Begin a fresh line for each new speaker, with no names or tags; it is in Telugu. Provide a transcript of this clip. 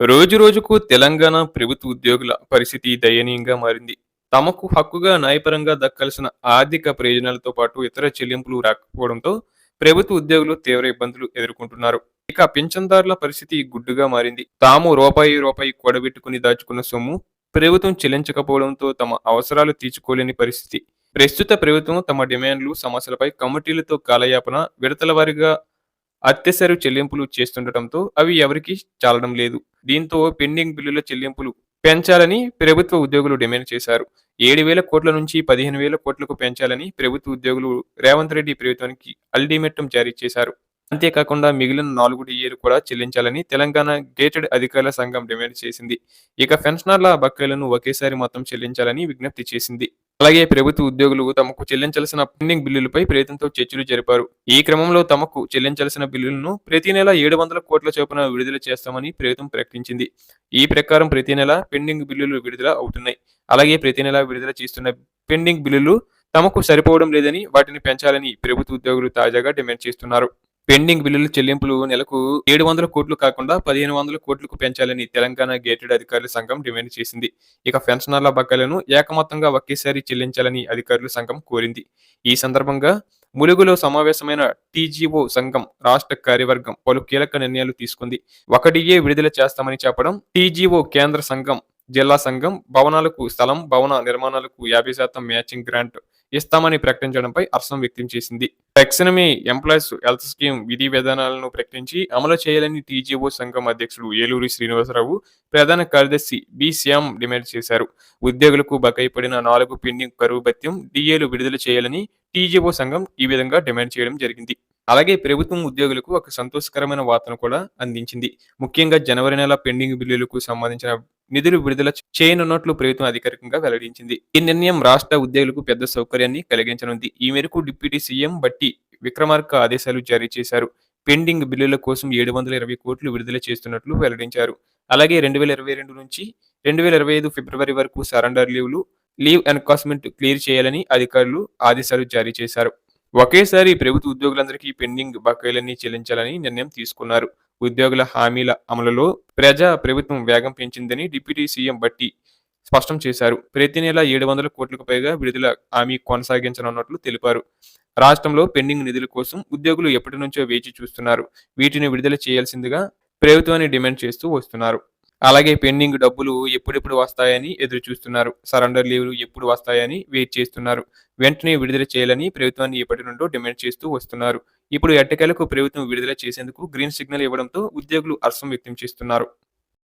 రోజురోజుకు తెలంగాణ ప్రభుత్వ ఉద్యోగుల పరిస్థితి దయనీయంగా మారింది. తమకు హక్కుగా న్యాయపరంగా దక్కాల్సిన ఆర్థిక ప్రయోజనాలతో పాటు ఇతర చెల్లింపులు రాకపోవడంతో ప్రభుత్వ ఉద్యోగులు తీవ్ర ఇబ్బందులు ఎదుర్కొంటున్నారు. ఇక పింఛన్దారుల పరిస్థితి గుడ్డుగా మారింది. తాము రూపాయి కూడబెట్టుకుని దాచుకున్న సొమ్ము ప్రభుత్వం చెల్లించకపోవడంతో తమ అవసరాలు తీర్చుకోలేని పరిస్థితి. ప్రస్తుత ప్రభుత్వం తమ డిమాండ్లు, సమస్యలపై కమిటీలతో కాలయాపన, విడతల వారీగా అత్యవసర చెల్లింపులు చేస్తుండటంతో అవి ఎవరికీ చాలడం లేదు. దీంతో పెండింగ్ బిల్లుల చెల్లింపులు పెంచాలని ప్రభుత్వ ఉద్యోగులు డిమాండ్ చేశారు. 7,000 కోట్ల నుంచి 15,000 కోట్లకు పెంచాలని ప్రభుత్వ ఉద్యోగులు రేవంత్ రెడ్డి ప్రభుత్వానికి అల్టిమేటం జారీ చేశారు. అంతేకాకుండా మిగిలిన 4 డిఏలు కూడా చెల్లించాలని తెలంగాణ గేటెడ్ అధికారుల సంఘం డిమాండ్ చేసింది. ఇక పెన్షనర్ల బకాయిలను ఒకేసారి మొత్తం చెల్లించాలని విజ్ఞప్తి చేసింది. అలాగే ప్రభుత్వ ఉద్యోగులు తమకు చెల్లించాల్సిన పెండింగ్ బిల్లులపై ప్రభుత్వంతో చర్చలు జరిపారు. ఈ క్రమంలో తమకు చెల్లించాల్సిన బిల్లులను ప్రతి నెల 700 కోట్ల చొప్పున విడుదల చేస్తామని ప్రభుత్వం ప్రకటించింది. ఈ ప్రకారం ప్రతి నెల పెండింగ్ బిల్లులు విడుదల అవుతున్నాయి. అలాగే ప్రతి నెల విడుదల చేస్తున్న పెండింగ్ బిల్లులు తమకు సరిపోవడం లేదని, వాటిని పెంచాలని ప్రభుత్వ ఉద్యోగులు తాజాగా డిమాండ్ చేస్తున్నారు. పెండింగ్ బిల్లుల చెల్లింపులు నెలకు 700 కోట్లు కాకుండా 1,500 కోట్లకు పెంచాలని తెలంగాణ గేటెడ్ అధికారుల సంఘం డిమాండ్ చేసింది. ఇక పెన్షనర్ల బకాయిలను ఏకమొత్తంగా ఒకేసారి చెల్లించాలని అధికారుల సంఘం కోరింది. ఈ సందర్భంగా ములుగులో సమావేశమైన టీజీఓ సంఘం రాష్ట్ర కార్యవర్గం పలు కీలక నిర్ణయాలు తీసుకుంది. 1 డిఏ విడుదల చేస్తామని చెప్పడం, టీజీఓ కేంద్ర సంఘం, జిల్లా సంఘం భవనాలకు స్థలం, భవన నిర్మాణాలకు 50% మ్యాచింగ్ గ్రాంట్ ఇస్తామని ప్రకటించడంపై హర్షం వ్యక్తం చేసింది. టెక్సనమీ ఎంప్లాయీస్ హెల్త్ స్కీమ్ విధి విధానాలను ప్రకటించి అమలు చేయాలని టీజీఓ సంఘం అధ్యక్షుడు ఏలూరి శ్రీనివాసరావు, ప్రధాన కార్యదర్శి బి శ్యామ్ డిమాండ్ చేశారు. ఉద్యోగులకు బకాయి పడిన 4 పెండింగ్ కరువు భత్యం, డిఏలు విడుదల చేయాలని టీజీఓ సంఘం ఈ విధంగా డిమాండ్ చేయడం జరిగింది. అలాగే ప్రభుత్వం ఉద్యోగులకు ఒక సంతోషకరమైన వార్తను కూడా అందించింది. ముఖ్యంగా జనవరి నెల పెండింగ్ బిల్లులకు సంబంధించిన నిధులు విడుదల చేయనున్నట్లు ప్రభుత్వం అధికారికంగా వెల్లడించింది. ఈ నిర్ణయం రాష్ట్ర ఉద్యోగులకు పెద్ద సౌకర్యాన్ని కలిగించనుంది. ఈ మేరకు డిప్యూటీ సీఎం బట్టి విక్రమార్క ఆదేశాలు జారీ చేశారు. పెండింగ్ బిల్లుల కోసం 720 కోట్లు విడుదల చేస్తున్నట్లు వెల్లడించారు. అలాగే 2022 నుంచి 2025 ఫిబ్రవరి వరకు సరెండర్ లీవ్ ఎన్కాస్మెంట్ క్లియర్ చేయాలని అధికారులు ఆదేశాలు జారీ చేశారు. ఒకేసారి ప్రభుత్వ ఉద్యోగులందరికీ పెండింగ్ బకాయిలన్నీ చెల్లించాలని నిర్ణయం తీసుకున్నారు. ఉద్యోగుల హామీల అమలులో ప్రభుత్వం వేగం పెంచిందని డిప్యూటీ సీఎం బట్టి స్పష్టం చేశారు. ప్రతి నెల 700 కోట్లకు పైగా విడుదల హామీ కొనసాగించనున్నట్లు తెలిపారు. రాష్ట్రంలో పెండింగ్ నిధుల కోసం ఉద్యోగులు ఎప్పటి నుంచో వేచి చూస్తున్నారు. వీటిని విడుదల చేయాల్సిందిగా ప్రభుత్వాన్ని డిమాండ్ చేస్తూ వస్తున్నారు. అలాగే పెండింగ్ డబ్బులు ఎప్పుడెప్పుడు వస్తాయని ఎదురు చూస్తున్నారు. సరెండర్ లీవ్లు ఎప్పుడు వస్తాయని వెయిట్ చేస్తున్నారు. వెంటనే విడుదల చేయాలని ప్రభుత్వాన్ని ఎప్పటి నుండో డిమాండ్ చేస్తూ వస్తున్నారు. ఇప్పుడు ఎట్టకేలకు ప్రభుత్వం విడుదల చేసేందుకు గ్రీన్ సిగ్నల్ ఇవ్వడంతో ఉద్యోగులు హర్షం వ్యక్తం చేస్తున్నారు.